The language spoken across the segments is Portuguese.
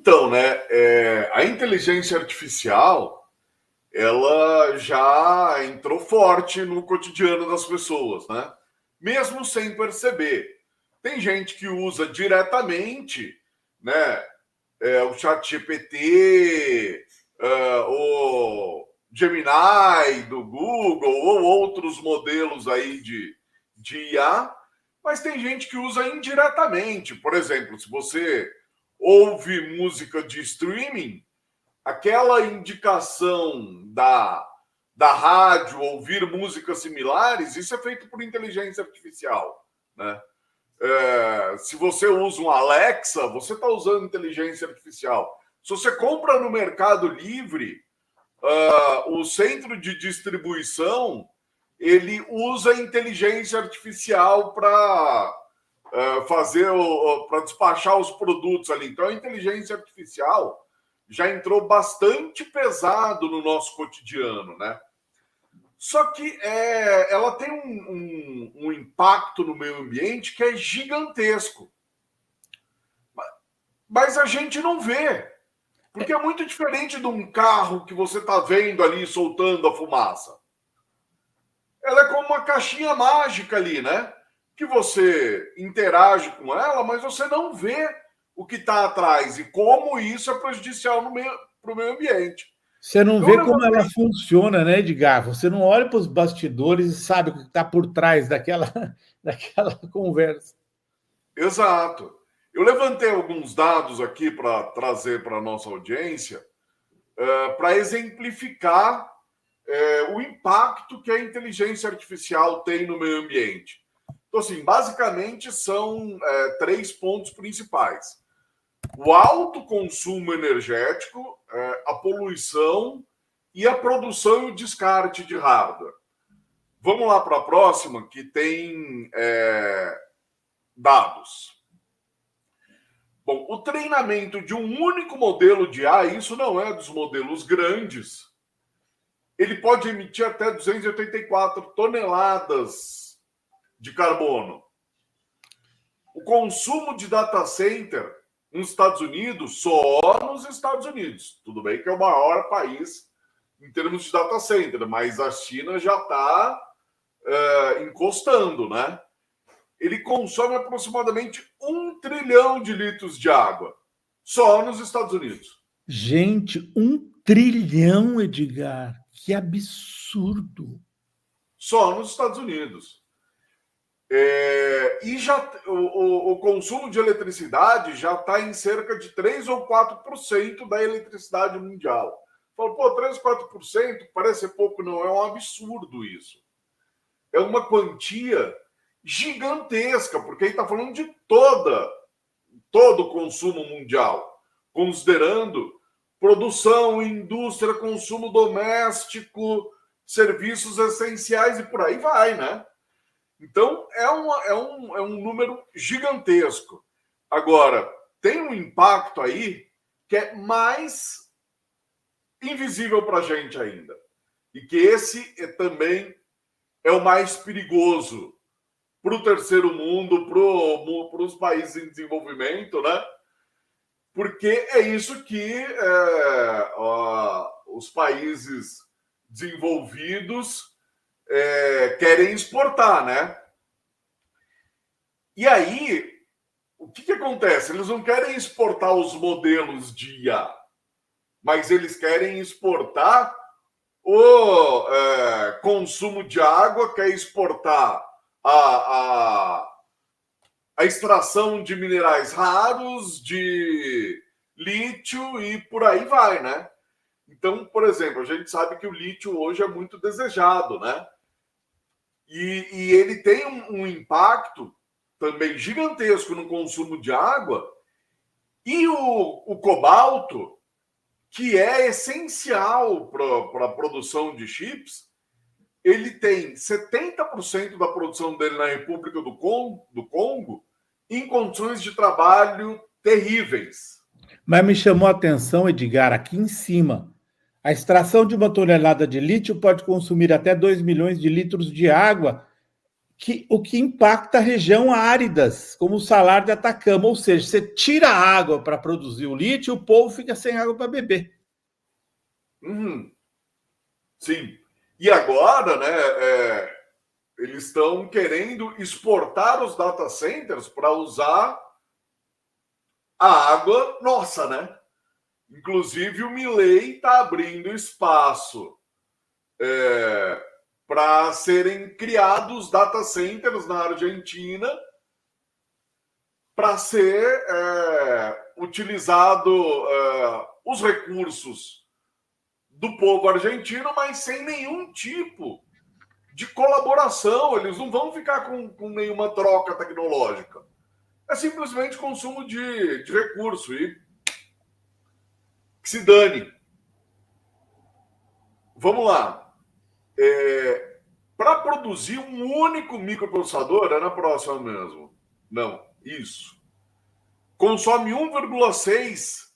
Então, né, a inteligência artificial, ela já entrou forte no cotidiano das pessoas, né? Mesmo sem perceber. Tem gente que usa diretamente, né, o ChatGPT, o Gemini do Google ou outros modelos aí de IA, mas tem gente que usa indiretamente. Por exemplo, se você ouve música de streaming, aquela indicação da rádio, ouvir músicas similares, isso é feito por inteligência artificial, né? Se você usa um Alexa, você está usando inteligência artificial. Se você compra no Mercado Livre, o centro de distribuição ele usa inteligência artificial para para despachar os produtos ali. Então, a inteligência artificial já entrou bastante pesado no nosso cotidiano, né? Só que ela tem um impacto no meio ambiente que é gigantesco. Mas a gente não vê. Porque é muito diferente de um carro que você está vendo ali soltando a fumaça. Ela é como uma caixinha mágica ali, né? Que você interage com ela, mas você não vê o que está atrás e como isso é prejudicial para o meio ambiente. Você não vê como ela funciona, né, Edgar? Você não olha para os bastidores e sabe o que está por trás daquela conversa. Exato. Eu levantei alguns dados aqui para trazer para a nossa audiência para exemplificar o impacto que a inteligência artificial tem no meio ambiente. Então, assim, basicamente são 3 pontos principais. O alto consumo energético, a poluição e a produção e o descarte de hardware. Vamos lá para a próxima, que tem dados. Bom, o treinamento de um único modelo de IA, isso não é dos modelos grandes, ele pode emitir até 284 toneladas de carbono. O consumo de data center nos Estados Unidos, só nos Estados Unidos. Tudo bem que é o maior país em termos de data center, mas a China já está encostando, né? Ele consome aproximadamente 1 trilhão de litros de água, só nos Estados Unidos. Gente, 1 trilhão, Edgar, que absurdo! Só nos Estados Unidos. E já o consumo de eletricidade já está em cerca de 3 ou 4% da eletricidade mundial. Fala, pô, 3 ou 4% parece pouco, não, é um absurdo isso. É uma quantia gigantesca, porque aí está falando de todo o consumo mundial, considerando produção, indústria, consumo doméstico, serviços essenciais e por aí vai, né? Então, é um número gigantesco. Agora, tem um impacto aí que é mais invisível para a gente ainda. E que esse também é o mais perigoso para o terceiro mundo, para os países em desenvolvimento, né? Porque é isso que os países desenvolvidos querem exportar, né? E aí, o que acontece? Eles não querem exportar os modelos de IA, mas eles querem exportar o consumo de água, quer exportar a extração de minerais raros, de lítio e por aí vai, né? Então, por exemplo, a gente sabe que o lítio hoje é muito desejado, né? E ele tem um impacto também gigantesco no consumo de água. E o cobalto, que é essencial para a produção de chips, ele tem 70% da produção dele na República do Congo em condições de trabalho terríveis. Mas me chamou a atenção, Edgar, aqui em cima. A extração de 1 tonelada de lítio pode consumir até 2 milhões de litros de água. o que impacta a região áridas, como o Salar de Atacama. Ou seja, você tira a água para produzir o lítio, o povo fica sem água para beber. Sim. E agora, né, eles estão querendo exportar os data centers para usar a água nossa, né? Inclusive, o Milei está abrindo espaço para serem criados data centers na Argentina para ser utilizado os recursos do povo argentino, mas sem nenhum tipo de colaboração. Eles não vão ficar com nenhuma troca tecnológica. É simplesmente consumo de recurso e que se dane. Vamos lá. Para produzir um único microprocessador, é na próxima mesmo. Não, isso. Consome 1,6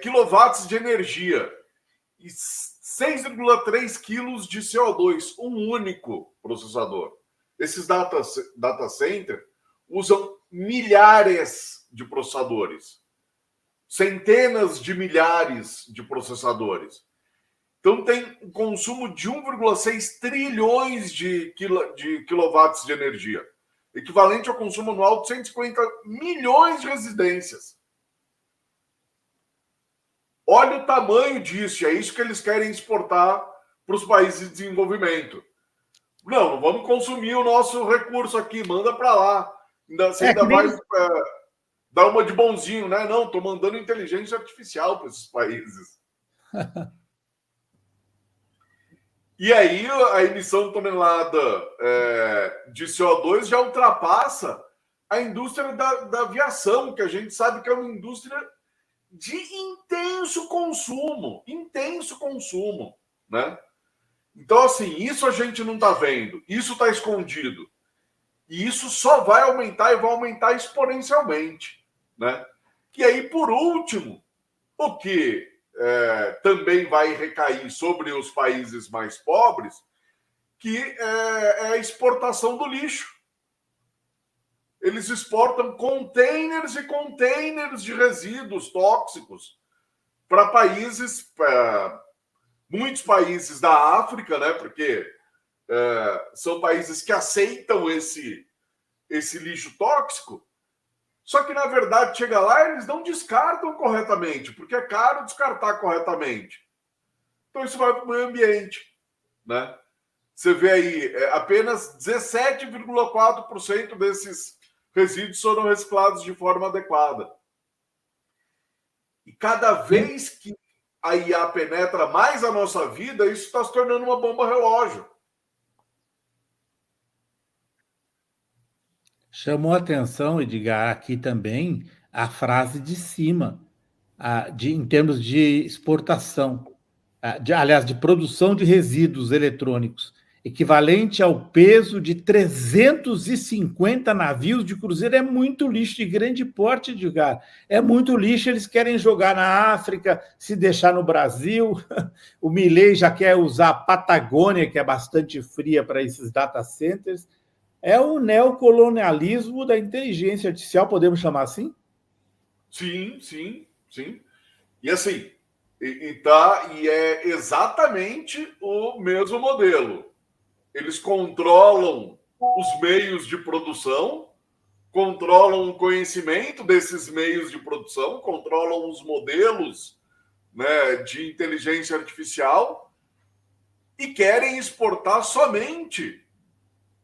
quilowatts de energia e 6,3 quilos de CO2, um único processador. Esses data center usam milhares de processadores, centenas de milhares de processadores. Então, tem um consumo de 1,6 trilhões de quilowatts de energia, equivalente ao consumo anual de 150 milhões de residências. Olha o tamanho disso, é isso que eles querem exportar para os países de desenvolvimento. Não vamos consumir o nosso recurso aqui, manda para lá. Você ainda vai dar uma de bonzinho, né? Não, estou mandando inteligência artificial para esses países. E aí a emissão de tonelada de CO2 já ultrapassa a indústria da aviação, que a gente sabe que é uma indústria de intenso consumo, né? Então, assim, isso a gente não está vendo, isso está escondido. E isso só vai aumentar e vai aumentar exponencialmente, né? E aí, por último, o que também vai recair sobre os países mais pobres, que é a exportação do lixo. Eles exportam containers e containers de resíduos tóxicos para países, muitos países da África, né? Porque são países que aceitam esse lixo tóxico. Só que, na verdade, chega lá e eles não descartam corretamente, porque é caro descartar corretamente. Então, isso vai para o meio ambiente, né? Você vê aí, apenas 17,4% desses resíduos foram reciclados de forma adequada. E cada vez que a IA penetra mais a nossa vida, isso está se tornando uma bomba relógio. Chamou a atenção, Edgar, aqui também a frase de cima, em termos de exportação, aliás, de produção de resíduos eletrônicos, equivalente ao peso de 350 navios de cruzeiro. É muito lixo de grande porte, Edgar. É muito lixo, eles querem jogar na África, se deixar no Brasil. O Milei já quer usar a Patagônia, que é bastante fria, para esses data centers. É o neocolonialismo da inteligência artificial, podemos chamar assim? Sim, sim, sim. E assim, e é exatamente o mesmo modelo. Eles controlam os meios de produção, controlam o conhecimento desses meios de produção, controlam os modelos, né, de inteligência artificial e querem exportar somente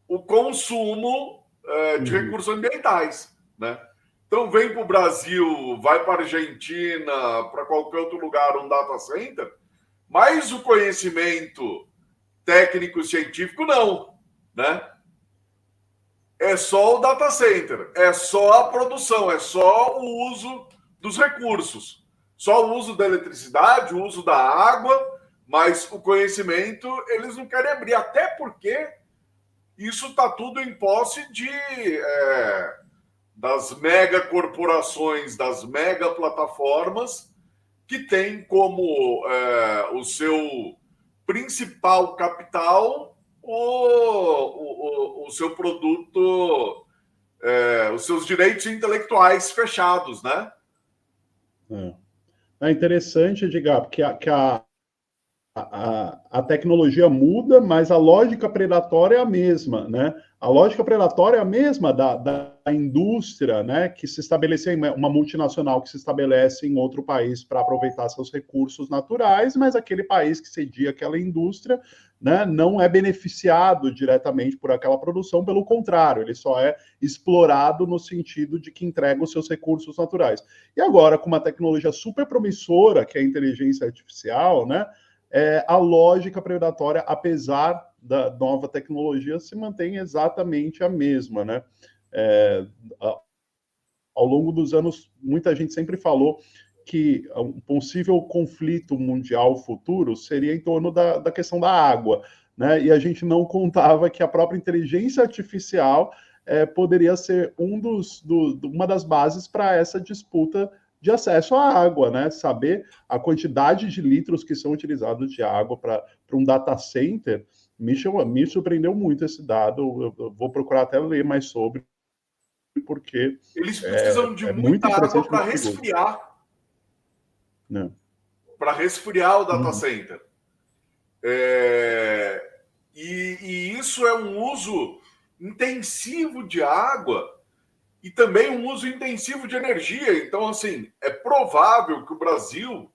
o consumo de recursos ambientais, né? Então vem para o Brasil, vai para a Argentina, para qualquer outro lugar, um data center, mas o conhecimento técnico científico não, né? É só o data center, é só a produção, é só o uso dos recursos, só o uso da eletricidade, o uso da água, mas o conhecimento eles não querem abrir, até porque isso está tudo em posse das mega corporações, das mega plataformas que têm como o seu principal capital o seu produto, os seus direitos intelectuais fechados, né? É interessante, Edgar, porque a tecnologia muda, mas a lógica predatória é a mesma, né? A lógica predatória é a mesma da indústria, né? Que se estabeleceu em uma multinacional que se estabelece em outro país para aproveitar seus recursos naturais, mas aquele país que cedia aquela indústria, né, não é beneficiado diretamente por aquela produção, pelo contrário, ele só é explorado no sentido de que entrega os seus recursos naturais. E agora, com uma tecnologia super promissora, que é a inteligência artificial, né? A lógica predatória, apesar da nova tecnologia, se mantém exatamente a mesma, né? Ao longo dos anos, muita gente sempre falou que um possível conflito mundial futuro seria em torno da questão da água, né? E a gente não contava que a própria inteligência artificial poderia ser uma das bases para essa disputa de acesso à água, né? Saber a quantidade de litros que são utilizados de água para um data center me surpreendeu muito esse dado. Eu vou procurar até ler mais sobre, porque eles precisam de muito muita água interessante, para muito perigoso. resfriar. Né? Para resfriar o data center. E isso é um uso intensivo de água e também um uso intensivo de energia. Então, assim, é provável que o Brasil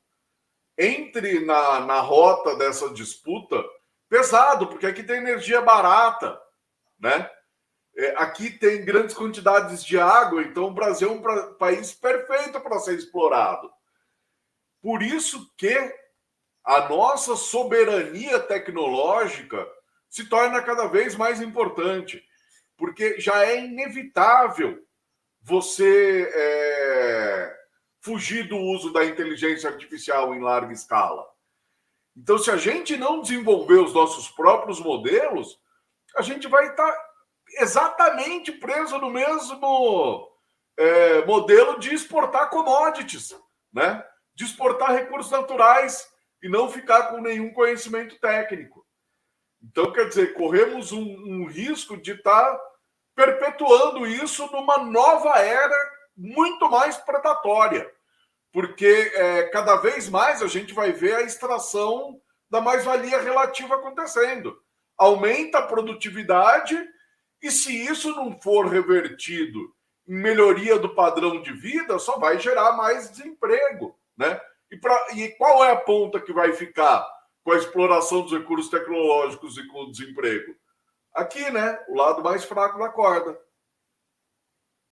entre na rota dessa disputa pesado, porque aqui tem energia barata, né? Aqui tem grandes quantidades de água, então o Brasil é um país perfeito para ser explorado. Por isso que a nossa soberania tecnológica se torna cada vez mais importante, porque já é inevitável você fugir do uso da inteligência artificial em larga escala. Então, se a gente não desenvolver os nossos próprios modelos, a gente vai estar exatamente preso no mesmo modelo de exportar commodities, né? De exportar recursos naturais e não ficar com nenhum conhecimento técnico. Então, quer dizer, corremos um risco de estar perpetuando isso numa nova era muito mais predatória, porque cada vez mais a gente vai ver a extração da mais-valia relativa acontecendo. Aumenta a produtividade e, se isso não for revertido em melhoria do padrão de vida, só vai gerar mais desemprego, né? E qual é a ponta que vai ficar com a exploração dos recursos tecnológicos e com o desemprego? Aqui, né? O lado mais fraco da corda.